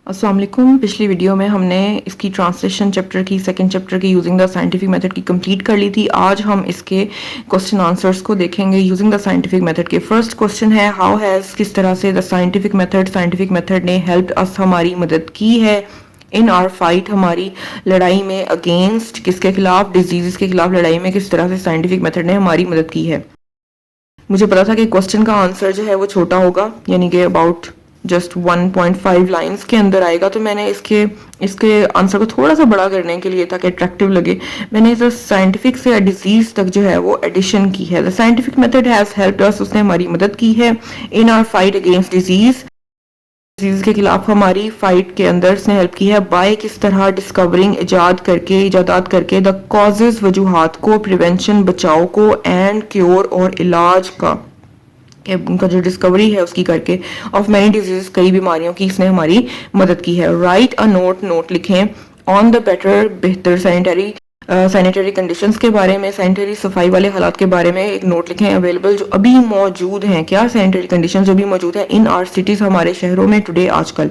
अस्सलाम वालेकुम। पिछली वीडियो में हमने इसकी ट्रांसलेशन चैप्टर की सेकंड चैप्टर की यूजिंग द साइंटिफिक मेथड की कंप्लीट कर ली थी। आज हम इसके क्वेश्चन आंसर्स को देखेंगे यूजिंग द साइंटिफिक मेथड के। फर्स्ट क्वेश्चन है हाउ हैज़, किस तरह से द साइंटिफिक मेथड ने हेल्प्ड अस, हमारी मदद की है इन आवर फाइट, हमारी लड़ाई में, अगेंस्ट किसके खिलाफ, डिजीज़ के खिलाफ लड़ाई में किस तरह से साइंटिफिक मेथड ने हमारी मदद की है। मुझे पता था कि क्वेश्चन का आंसर जो है वो छोटा होगा, यानी कि अबाउट जस्ट 1.5 लाइंस के अंदर आएगा, तो मैंने इसके आंसर को थोड़ा सा बड़ा करने के लिए, ताकि अट्रैक्टिव लगे, मैंने इस साइंटिफिक से डिजीज तक जो है वो एडिशन की है। The scientific method has helped us, उसने हमारी मदद की है in our fight against disease के खिलाफ हमारी फाइट के अंदर इसने हेल्प की है। बाय किस तरह, डिस्कवरिंग इजादात करके, द कॉजेज वजूहात को, प्रिवेंशन बचाव को, एंड क्योर और इलाज का, उनका जो डिस्कवरी है उसकी करके, ऑफ मैनी डिजीज, कई बीमारियों की इसने हमारी मदद की है। राइट अ नोट लिखें ऑन द बेटर, बेहतर सैनिटरी कंडीशंस के बारे में, सैनिटरी सफाई वाले हालात के बारे में एक नोट लिखें। अवेलेबल, जो अभी मौजूद हैं, क्या सैनिटरी कंडीशन जो भी मौजूद है इन आवर सिटीज़, हमारे शहरों में, टुडे, आजकल।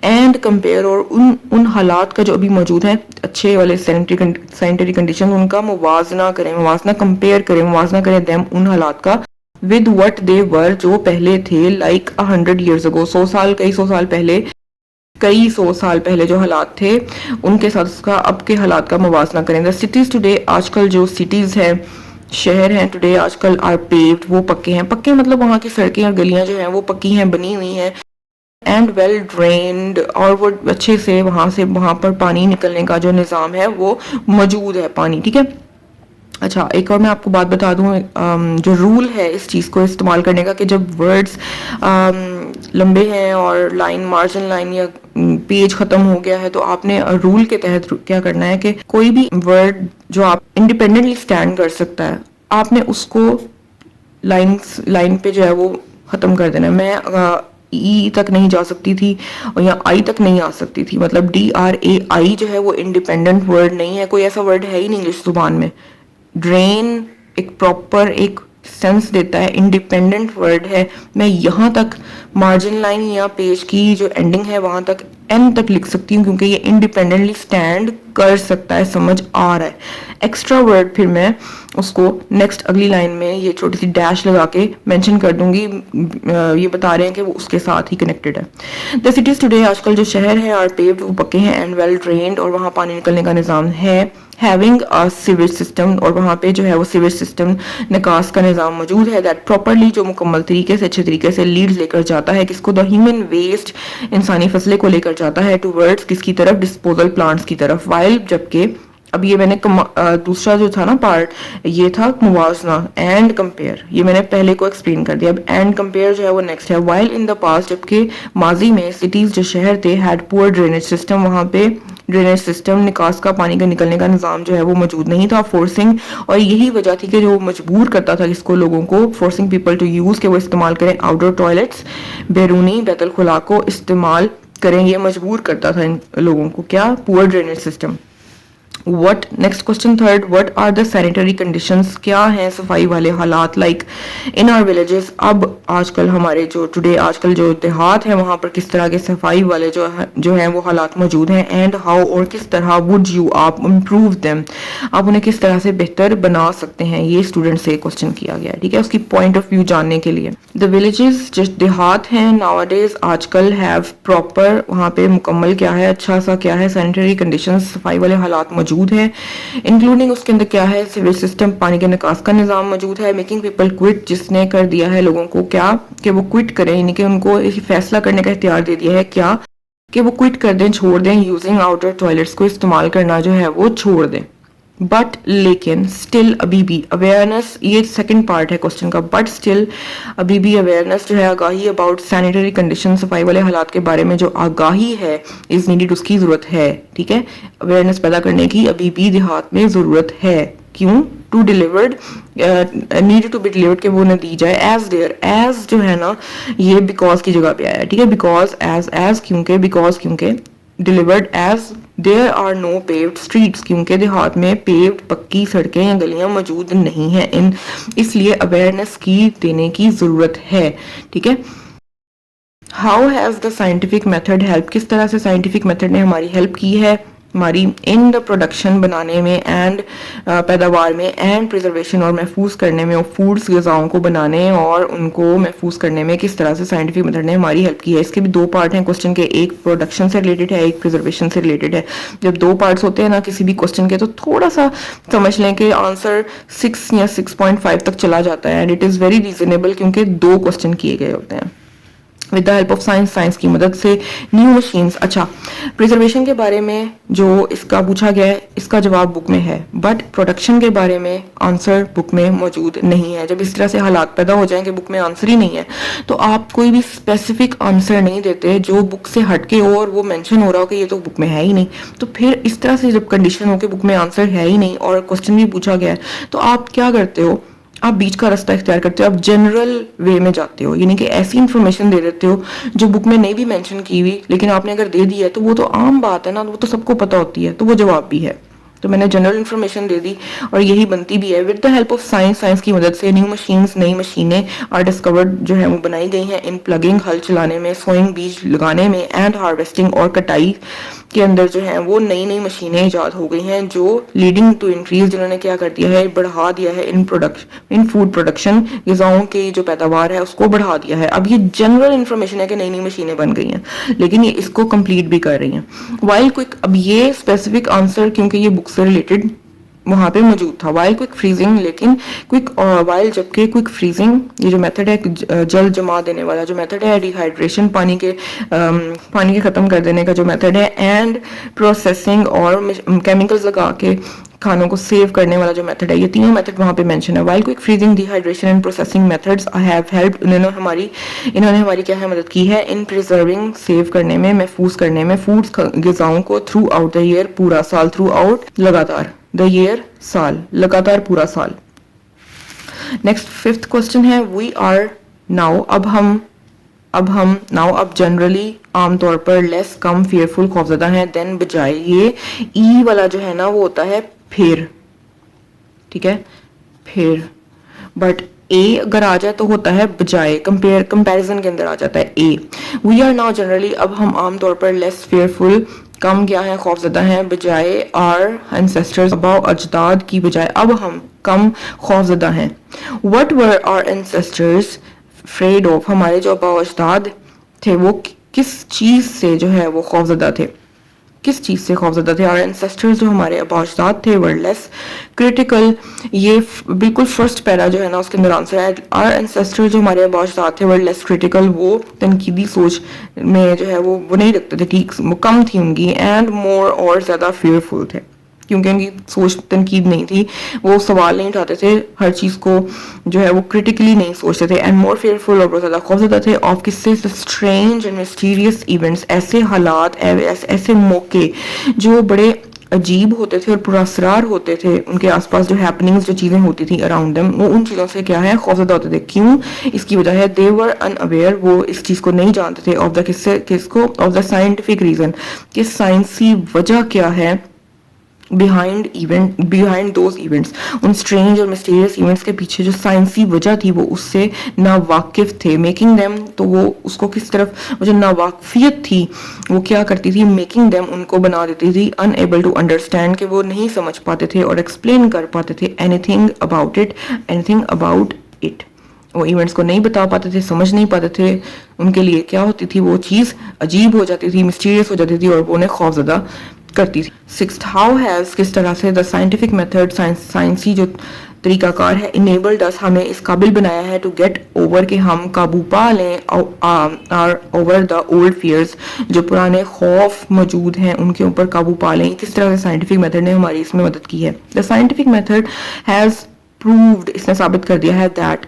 एंड कंपेयर, और उन हालात का जो अभी मौजूद है, अच्छे वाले सैनिटरी कंडीशन, उनका मुवाजना करें देम, उन हालात का, विद वट दे वर, जो पहले थे, लाइक 100 years ago, कई सौ साल पहले जो हालात थे उनके साथ उसका अब के हालात का मुवाजना करें। द सिटीज टुडे, आजकल जो सिटीज है, शहर हैं, टुडे आजकल, आर पेव्ड, वो पक्के हैं। पक्के मतलब वहाँ की सड़कें और गलियां जो हैं वो पक्की हैं, बनी हुई हैं। एंड वेल ड्रेन्ड, और वो अच्छे से वहाँ पर पानी निकलने का जो निज़ाम है वो मौजूद है, पानी, ठीक है। अच्छा, एक और मैं आपको बात बता दूं, जो रूल है इस चीज़ को इस्तेमाल करने का, कि जब वर्ड्स लंबे हैं और मार्जिन लाइन या पेज ख़त्म हो गया है, तो आपने रूल के तहत क्या करना है कि कोई भी वर्ड जो आप इंडिपेंडेंटली स्टैंड कर सकता है, आपने उसको लाइन पे जो है वो ख़त्म कर देना है। मैं ई तक नहीं जा सकती थी और या आई तक नहीं आ सकती थी, मतलब DRAI जो है वो इंडिपेंडेंट वर्ड नहीं है, कोई ऐसा वर्ड है ही नहीं इंग्लिश जुबान में। ड्रेन एक प्रॉपर एक सेंस देता है, इंडिपेंडेंट वर्ड है। मैं यहाँ तक मार्जिन लाइन या पेज की जो एंडिंग है वहां तक, एन तक लिख सकती हूँ, क्योंकि ये इंडिपेंडेंटली स्टैंड कर सकता है, समझ आ रहा है। एक्स्ट्रा वर्ड फिर मैं उसको नेक्स्ट अगली लाइन में ये छोटी सी डैश लगा के मेंशन कर दूंगी, ये बता रहे हैं कि वो उसके साथ ही कनेक्टेड है। द सिटीज टुडे, आजकल जो शहर है, आर पेव्ड, वो पक्के हैं, एंड वेल ड्रेन्ड, और वहाँ पानी निकलने का निज़ाम है। हैविंग अ सीवेज सिस्टम, और वहाँ पे जो है वो सीवेज सिस्टम, निकास का निज़ाम मौजूद है। दैट प्रॉपरली, जो मुकम्मल तरीके से, अच्छे तरीके से लीड लेकर जाता है किसको, द ह्यूमन वेस्ट, इंसानी फसले को लेकर जाता है, टूवर्ड्स किसकी तरफ, डिस्पोजल प्लांट्स की तरफ। वाइल, जबकि, अब ये मैंने दूसरा जो था ना पार्ट, ये था मुवाजना, एंड कंपेयर, ये मैंने पहले को एक्सप्लेन कर दिया। अब एंड कंपेयर जो है वो नेक्स्ट है। वाइल इन द पास्ट, जबकि माजी में, सिटीज जो शहर थे, हैड पुअर ड्रेनेज सिस्टम, वहाँ पे ड्रेनेज सिस्टम, निकास का, पानी का निकलने का निज़ाम जो है वो मौजूद नहीं था। फोर्सिंग, और यही वजह थी कि जो मजबूर करता था इसको, लोगों को, फोर्सिंग पीपल टू यूज़, के वो इस्तेमाल करें आउटडोर टॉयलेट्स, बैरूनी बैतुल खुला को इस्तेमाल करें, ये मजबूर करता था इन लोगों को, क्या, poor drainage system. What, next question third, what are the sanitary conditions, क्या हैं सफाई वाले हालात, लाइक इन आवर विलेजेस, अब आजकल हमारे जो टुडे आजकल जो देहात है वहाँ पर किस तरह के सफाई वाले जो हैं वो हालात मौजूद हैं। एंड हाउ, और किस तरह, वुड यू, आप, इम्प्रूव देम, आप उन्हें किस तरह से बेहतर बना सकते हैं, ये स्टूडेंट से क्वेश्चन किया गया है, ठीक है, उसकी पॉइंट ऑफ व्यू जानने के लिए। द विलेजेस, जो देहात हैं, नाउअडेज, आजकल, हैव प्रॉपर, वहाँ पे मुकम्मल क्या है, अच्छा सा क्या है, सैनिटरी कंडीशन, सफाई वाले हालात मौजूद है, इंक्लूडिंग उसके अंदर क्या है, सिवेज सिस्टम, पानी के निकास का निज़ाम मौजूद है। मेकिंग पीपल क्विट, जिसने कर दिया है लोगों को क्या, कि वो क्विट करें, यानी कि उनको फैसला करने का इख्तियार दे दिया है, क्या, कि वो क्विट कर दें, छोड़ दें, यूजिंग आउटर टॉयलेट्स को इस्तेमाल करना जो है वो छोड़ दें। बट, लेकिन, स्टिल, अभी भी, अवेयरनेस, ये सेकंड पार्ट है क्वेश्चन का, बट स्टिल, अभी भी, अवेयरनेस जो है, आगाही अबाउट सैनिटरी कंडीशन, सफाई वाले हालात के बारे में जो आगाही है, इज नीडेड, उसकी ज़रूरत है, ठीक है, अवेयरनेस पैदा करने की अभी भी देहात में ज़रूरत है। क्यों, to delivered, need to be delivered, के वो उन्हें दी जाए। एज देयर, एज जो है ना ये बिकॉज की जगह पे आया है, ठीक है, बिकॉज, एज क्योंकि, बिकॉज क्योंकि, delivered as there are no paved streets, क्योंकि देहात में पेव्ड पक्की सड़कें या गलियां मौजूद नहीं हैं, इसलिए अवेयरनेस की देने की ज़रूरत है, ठीक है। How has the scientific method help, किस तरह से साइंटिफिक मेथड ने हमारी हेल्प की है हमारी इन द प्रोडक्शन बनाने में एंड पैदावार में एंड प्रिजर्वेशन और महफूज करने में, और फूड्स ग़िज़ाओं को बनाने और उनको महफूज करने में किस तरह से साइंटिफिक मेथड ने हमारी हेल्प की है। इसके भी दो पार्ट हैं क्वेश्चन के, एक प्रोडक्शन से रिलेटेड है, एक प्रिजर्वेशन से रिलेटेड है। जब दो पार्ट्स होते हैं ना किसी भी क्वेश्चन के, तो थोड़ा सा समझ लें कि आंसर 6 या 6.5 तक चला जाता है, and it is very reasonable क्योंकि दो क्वेश्चन किए गए होते हैं with the help of science, science की मदद से। न्यू मशीन्स, अच्छा प्रिजर्वेशन के बारे में जो इसका पूछा गया है इसका जवाब बुक में है, बट प्रोडक्शन के बारे में आंसर बुक में मौजूद नहीं है। जब इस तरह से हालात पैदा हो जाएं कि बुक में आंसर ही नहीं है, तो आप कोई भी स्पेसिफिक आंसर नहीं देते जो बुक से हटके हो और वो मेंशन हो रहा हो कि ये तो बुक में है ही नहीं। तो फिर इस तरह से जब कंडीशन हो कि बुक में आंसर है ही नहीं और क्वेश्चन भी पूछा गया है, तो आप क्या करते हो, आप बीच का रास्ता इख्तियार करते हो, आप जनरल वे में जाते हो, यानी कि ऐसी इन्फॉर्मेशन दे देते हो जो बुक में नहीं भी मेंशन की हुई, लेकिन आपने अगर दे दी है तो वो तो आम बात है ना, वो तो सबको पता होती है, तो वो जवाब भी है। तो मैंने जनरल इन्फॉर्मेशन दे दी और यही बनती भी है। With the help of science, science की मदद से न्यू मशीन्स, नई मशीनें आर डिस्कवर्ड जो है वो बनाई गई हैं इन प्लगिंग, हल चलाने में, सोइंग बीज लगाने में, एंड हार्वेस्टिंग और कटाई के अंदर जो है वो नई नई मशीनें इजाद हो गई हैं जो लीडिंग टू इंक्रीज, जिन्होंने क्या कर दिया है, बढ़ा दिया है इन फूड प्रोडक्शन, ग़िज़ाओं की जो पैदावार है उसको बढ़ा दिया है। अब ये जनरल इन्फॉर्मेशन है कि नई नई मशीनें बन गई हैं, लेकिन ये इसको कंप्लीट भी कर रही हैं। वाइल क्विक, अब ये स्पेसिफिक आंसर क्योंकि ये बुक से रिलेटेड वहां पे मौजूद था। वाइल क्विक फ्रीजिंग, लेकिन क्विक वाइल जबकि क्विक फ्रीजिंग ये जो मेथड है जल जमा देने वाला जो मेथड है, डिहाइड्रेशन पानी के ख़त्म कर देने का जो मेथड है, एंड प्रोसेसिंग और केमिकल्स लगा के खानों को सेव करने वाला जो मेथड है, ये तीनों मेथड वहाँ पे मेंशन है। While quick freezing, dehydration and processing methods have helped, इन्होंने हमारी क्या है मदद की है इन प्रिजर्विंग, सेव करने में, महफूज करने में, फूड्स ग़िज़ाओं को थ्रू आउट द ईयर, पूरा साल, थ्रू आउट लगातार, द ईयर साल, लगातार पूरा साल। नेक्स्ट 5th क्वेश्चन है वी आर नाउ, अब जनरली आमतौर पर लेस, कम, फियरफुल, खौफजदा हैं, देन, बजाय। ये ई वाला जो है ना वो होता है फिर, ठीक है, फिर, बट ए अगर आ जाए तो होता है बजाय, कंपैरिजन के अंदर आ जाता है ए। वी आर नाउ जनरली, अब हम आमतौर पर लेस फियरफुल, कम क्या है, खौफजदा हैं, बजाय आर एंसेस्टर्स, अबाव अजदाद की बजाय अब हम कम खौफजदा हैं। What were our ancestors afraid of, हमारे जो अबाव अजदाद थे वो किस चीज से जो है वो खौफजदा थे, किस चीज से खौफजदा थे। और एंसेस्टर्स जो हमारे अबाव अजदाद थे वर लेस क्रिटिकल, ये बिल्कुल फर्स्ट पैरा जो है ना उसके अंदर आंसर है। और एंसेस्टर्स जो हमारे अबाव अजदाद थे वर लेस क्रिटिकल, वो तनकीदी सोच में जो है वो नहीं रखते थे, ठीक वो कम थी उनकी, एंड मोर और ज्यादा फियरफुल थे क्योंकि उनकी सोच तनकीद नहीं थी, वो सवाल नहीं उठाते थे, हर चीज़ को जो है वो क्रिटिकली नहीं सोचते थे। एंड मोर फेयरफुल, और बहुत ज़्यादा खौफजदा थे ऑफ किससे, स्ट्रेंज एंड मिस्टीरियस इवेंट्स, ऐसे हालात, ऐसे मौके जो बड़े अजीब होते थे और पुरअसरार होते थे, उनके आसपास जो हैपनिंग्स, जो चीज़ें होती थी अराउंड देम, वो उन चीज़ों से क्या है खौफजदा होते थे। क्यों, इसकी वजह है दे वर अनअवेयर, वो इस चीज़ को नहीं जानते थे, ऑफ द किसको, ऑफ द साइंटिफिक रीज़न, कि साइंसी वजह क्या है बिहाइंड दोज इवेंट्स, उन स्ट्रेंज और मिस्टीरियस इवेंट्स के पीछे जो साइंसी वजह थी वो उससे नावाकिफ थे। मेकिंग देम, तो वो उसको किस तरफ, वो जो नावाकिफियत थी वो क्या करती थी, मेकिंग देम, उनको बना देती थी अनएबल टू अंडरस्टैंड, कि वो नहीं समझ पाते थे और एक्सप्लेन कर पाते थे एनीथिंग अबाउट इट, वो इवेंट्स को नहीं बता पाते थे, समझ नहीं पाते थे, उनके लिए क्या होती थी, वो चीज़ अजीब हो जाती थी, मिस्टीरियस हो जाती थी और वो उन्हें खौफजदा करती थी। 6th, हाउ हैज़, किस तरह से, द साइंटिफिक मेथड, साइंसी जो तरीकाकार है, इनेबल्ड अस, हमें इस काबिल बनाया है, टू गेट ओवर, कि हम काबू पा लें, are over the old fears, जो पुराने खौफ मौजूद हैं उनके ऊपर काबू पा लें। किस तरह से साइंटिफिक मेथड ने हमारी इसमें मदद की है। The scientific method has proved, इसने साबित कर दिया है, दैट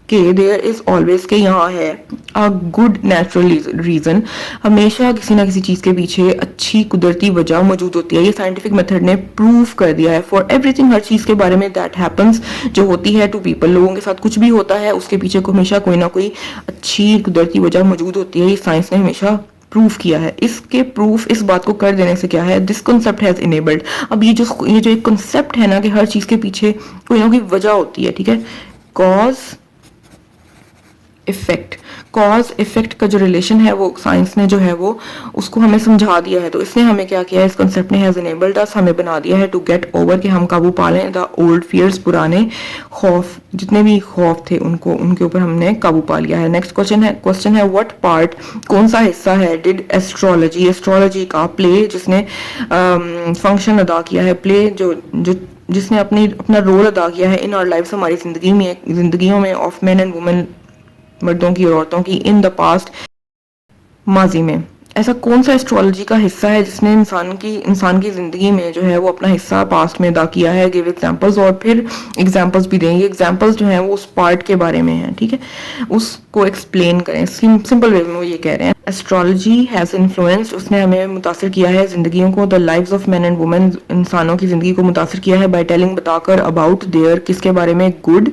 कि देयर इज ऑलवेज, के यहाँ है अ गुड नेचुरल रीजन, हमेशा किसी ना किसी चीज़ के पीछे अच्छी कुदरती वजह मौजूद होती है। ये साइंटिफिक मेथड ने प्रूव कर दिया है। फॉर एवरीथिंग, हर चीज़ के बारे में, दैट हैपन्स, जो होती है, टू पीपल, लोगों के साथ कुछ भी होता है उसके पीछे को हमेशा कोई ना कोई अच्छी कुदरती वजह मौजूद होती है। ये साइंस ने हमेशा प्रूफ किया है। इसके प्रूफ, इस बात को कर देने से क्या है, दिस कॉन्सेप्ट हैज इनेबल्ड, अब ये जो एक कॉन्सेप्ट है ना कि हर चीज़ के पीछे कोई ना कोई वजह होती है, ठीक है, कॉज इफेक्ट, कॉज इफेक्ट का जो रिलेशन है वो साइंस ने जो है वो उसको हमें समझा दिया है। तो इसने हमें क्या किया है, इस कंसेप्ट ने हैज एनेबल्ड अस, हमें बना दिया है टू गेट ओवर, कि हम काबू पा लें द ओल्ड फियर्स, पुराने खौफ, जितने भी खौफ थे उनको, उनके ऊपर हमने काबू पा लिया है। नेक्स्ट क्वेश्चन है व्हाट पार्ट, कौन सा हिस्सा है डिड एस्ट्रोलॉजी का प्ले, जिसने फंक्शन अदा किया है, प्ले जो जिसने अपना रोल अदा किया है इन आवर लाइफ, हमारी जिंदगियों में, ऑफ मैन एंड वुमेन, मर्दों की और औरतों की, इन द पास्ट, माजी में। ऐसा कौन सा एस्ट्रोलॉजी का हिस्सा है जिसने इंसान की जिंदगी में जो है वो अपना हिस्सा पास्ट में अदा किया है। गिव एग्जांपल्स, और फिर एग्जांपल्स भी देंगे। एग्जांपल्स जो हैं वो उस पार्ट के बारे में हैं, ठीक है, उसको एक्सप्लेन करें सिंपल वे में। वो ये कह रहे हैं एस्ट्रोलॉजी हैज इन्फ्लुएंस्ड, उसने हमें मुतासिर किया है जिंदगियों को, the lives of man and women, इंसानों की जिंदगी को मुतासिर किया है, बाय टेलिंग, बताकर, अबाउट देयर, किसके बारे में, गुड,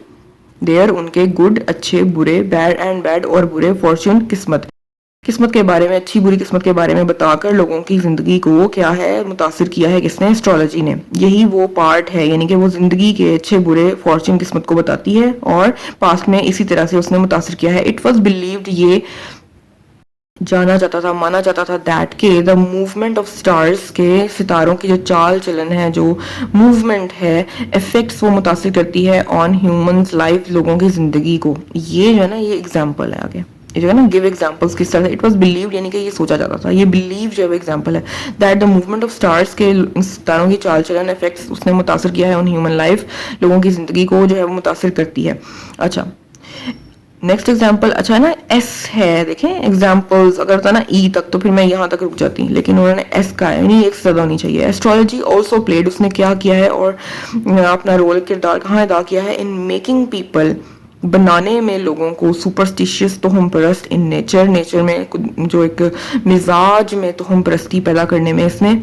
देयर उनके, गुड अच्छे, बुरे, बैड एंड बैड और बुरे, फॉर्च्यून किस्मत के बारे में, अच्छी बुरी किस्मत के बारे में बताकर लोगों की जिंदगी को क्या है मुतासिर किया है, किसने, एस्ट्रोलॉजी ने। यही वो पार्ट है, यानी कि वो जिंदगी के अच्छे बुरे, फॉर्च्यून किस्मत को बताती है, और पास्ट में इसी तरह से उसने मुतासिर किया है। इट वॉज बिलीव्ड, ये जाना जाता था, माना जाता था, दैट के द मूवमेंट ऑफ स्टार्स, के सितारों की जो चाल चलन है, जो मूवमेंट है, इफेक्ट्स वो मुतासिर करती है ऑन ह्यूमंस लाइफ, लोगों की जिंदगी को। ये जो है ना, ये एग्जाम्पल है आगे, ये जो है ना, गिव एग्जांपल्स किस तरह से। इट वाज बिलीव्ड, यानी कि ये सोचा जाता था, ये बिलीव जो है एग्जांपल है, that the movement of stars, के सितारों की चाल चलन, इफेक्ट्स उसने मुतासिर किया है ऑन ह्यूमन लाइफ, लोगों की जिंदगी को जो है वो मुतासिर करती है। अच्छा, नेक्स्ट एग्जाम्पल, अच्छा है ना, एस है, देखें एग्जाम्पल्स अगर था ना ई तक तो फिर मैं यहाँ तक रुक जाती, लेकिन उन्होंने एस का है, यानी एक से ज्यादा होनी चाहिए। एस्ट्रोलॉजी ऑल्सो प्लेड, उसने क्या किया है और अपना रोल, किरदार कहाँ अदा किया है, इन मेकिंग पीपल, बनाने में लोगों को, सुपरस्टिशियस, तोहम परस्त, इन नेचर में जो एक मिजाज में तोहम परस्ती पैदा करने में इसने,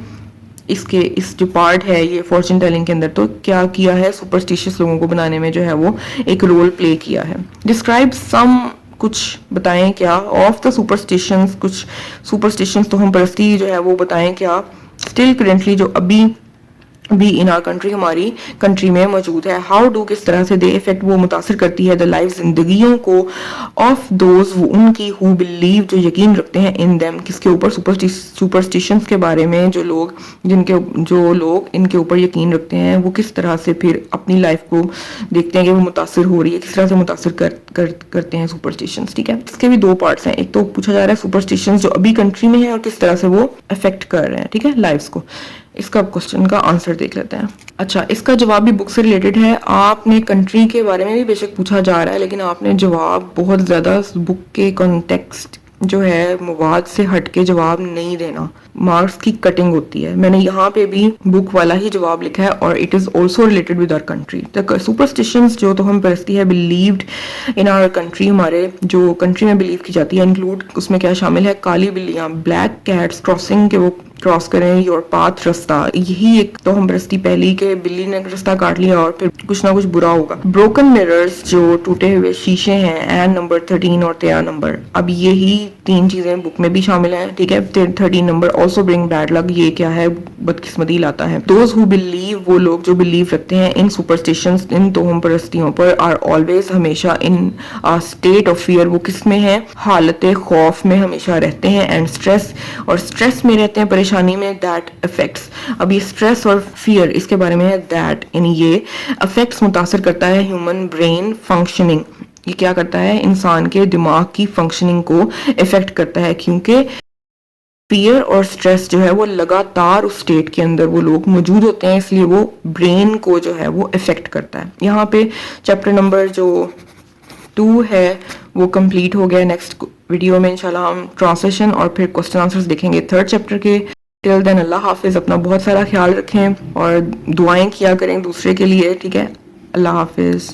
इस जो पार्ट है ये फॉर्चून टेलिंग के अंदर, तो क्या किया है, सुपरस्टिशियस लोगों को बनाने में जो है वो एक रोल प्ले किया है। डिस्क्राइब सम, कुछ बताएं क्या, ऑफ द सुपरस्टिशंस, कुछ सुपरस्टिशंस तोहम परस्ती जो है वो बताएं क्या, स्टिल करेंटली जो अभी भी इन आर कंट्री, हमारी कंट्री में मौजूद है। हाउ डू, किस तरह से, दे इफेक्ट वो मुतासिर करती है, द लाइफ जिंदगियों को, ऑफ दोज वो उनकी, हु बिलीव जो यकीन रखते हैं, इन देम किसके ऊपर, सुपरस्टिशंस के बारे में, जो लोग इनके ऊपर यकीन रखते हैं, वो किस तरह से फिर अपनी लाइफ को देखते हैं कि वो मुतासिर हो रही है, किस तरह से मुतासिर करते हैं सुपरस्टिशंस, ठीक है। इसके भी दो पार्ट्स हैं, एक तो पूछा जा रहा है सुपरस्टिशंस जो अभी कंट्री में है और किस तरह से वो अफेक्ट कर रहे हैं, ठीक है, लाइफ्स को। इसका क्वेश्चन का आंसर देख लेते हैं। अच्छा, इसका जवाब भी बुक से रिलेटेड है। आपने कंट्री के बारे में भी बेशक पूछा जा रहा है, लेकिन आपने जवाब बहुत ज्यादा बुक के कॉन्टेक्स्ट जो है मवाद से हट के जवाब नहीं देना, मार्क्स की कटिंग होती है। मैंने यहाँ पे भी बुक वाला ही जवाब लिखा है, और it is also related with our country. The superstitions जो तो हम परस्ती है बिलीव्ड इन आवर कंट्री, हमारे जो कंट्री में बिलीव की जाती है, इंक्लूड उसमें क्या शामिल है, काली बिल्लियां, ब्लैक कैट्स, क्रॉसिंग के वो क्रॉस करें योर पाथ, रास्ता, यही एक तो हम परस्ती पहली के बिल्ली ने रास्ता काट लिया और फिर कुछ ना कुछ बुरा होगा। ब्रोकन मिरर्स जो टूटे हुए शीशे हैं, एंड नंबर 13 और 13 नंबर, अब यही तीन चीजें बुक में भी शामिल हैं, ठीक है। 13 number also bring bad luck, ये क्या है, बदकिस्मती लाता है। दोज हु बिलीव, वो लोग जो बिलीव रखते हैं, इन सुपरस्टिशंस, इन तोहम परस्तियों पर, आर ऑलवेज, हमेशा, इन अ स्टेट ऑफ फियर, वो किस में है, हालत खौफ में हमेशा रहते हैं, एंड स्ट्रेस, और स्ट्रेस में रहते हैं, परेशानी में, दैट अफेक्ट्स, अब ये स्ट्रेस और फियर इसके बारे में है, दैट यानी ये अफेक्ट्स मुतासर करता है ह्यूमन ब्रेन फंक्शनिंग, ये क्या करता है, इंसान के दिमाग की फंक्शनिंग को इफेक्ट करता है, क्योंकि फियर और स्ट्रेस जो है वो लगातार उस स्टेट के अंदर वो लोग मौजूद होते हैं, इसलिए वो ब्रेन को जो है वो इफेक्ट करता है। यहाँ पे चैप्टर नंबर जो 2 है वो कंप्लीट हो गया। नेक्स्ट वीडियो में इंशाल्लाह हम ट्रांसलेशन और फिर क्वेश्चन आंसर्स देखेंगे 3rd चैप्टर के। टिल देन अल्लाह हाफिज, अपना बहुत सारा ख्याल रखें और दुआएं किया करें दूसरे के लिए, ठीक है। अल्लाह हाफिज।